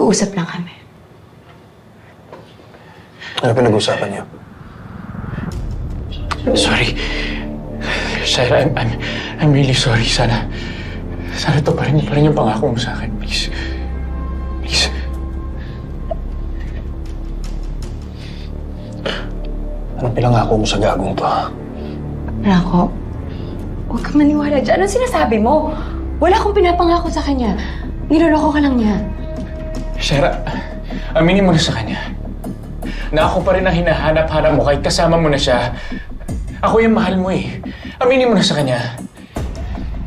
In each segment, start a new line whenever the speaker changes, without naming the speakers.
Nag-uusap lang kami.
Ano pinag-usapan niyo?
Sorry. Shaira, I'm really sorry. Sana to pa rin yung pangako mo sa akin. Please. Please.
Anong pinangako mo sa gagong to, ha?
Franco, huwag kang maniwala dyan. Anong sinasabi mo? Wala akong pinapangako sa kanya. Niloloko ka lang niya.
Shaira, aminin mo na sa kanya na ako pa rin ang hinahanap-hanap mo kahit kasama mo na siya. Ako yung mahal mo eh. Aminin mo na sa kanya.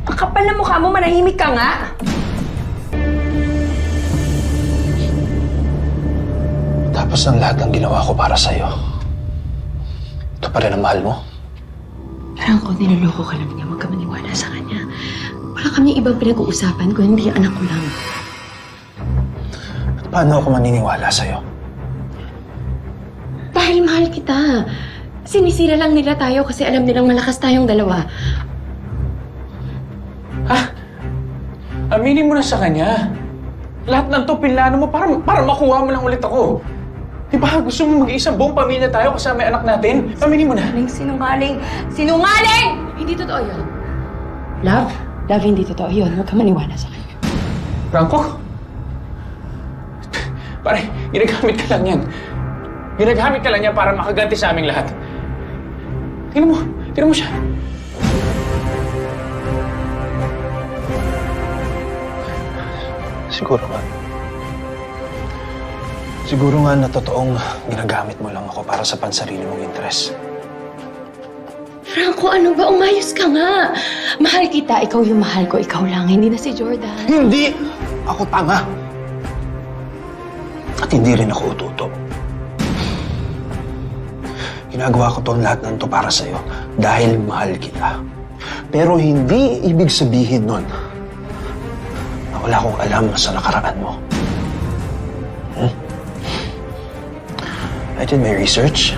Ang kapal na mukha mo, manahimik ka nga!
Tapos ng lahat ng ginawa ko para sa'yo, ito pa rin ang mahal mo?
Franco, niloloko ka lang niya. Huwag ka maniwala sa kanya. Wala kami ibang pinag-uusapan kung hindi anak ko lang.
At paano ako maniniwala sa'yo?
Dahil mahal kita. Sinisira lang nila tayo kasi alam nilang malakas tayong dalawa.
Ha? Aminin mo na sa kanya. Lahat ng to pinlano mo para makuha mo lang ulit ako. Di ba? Gusto mo mag-iisang buong pamilya tayo kasama yung anak natin? Aminin mo na.
Sinungaling! Sinungaling! Hindi totoo yun. Love, hindi totoo yun. Huwag ka maniwala sa kanya.
Franco? Pare, ginagamit ka lang yan. Ginagamit ka lang yan para makaganti sa aming lahat. Tingnan mo siya.
Siguro nga na totoong ginagamit mo lang ako para sa pansarili mong interes.
Franco, ano ba? Umayos ka nga. Mahal kita. Ikaw yung mahal ko. Ikaw lang. Hindi na si Jordan.
Hindi! Ako tanga! At hindi rin ako ututo. Ginagawa ko tong lahat ng to para sa'yo dahil mahal kita. Pero hindi ibig sabihin nun na wala akong alam sa nakaraan mo. I did my research.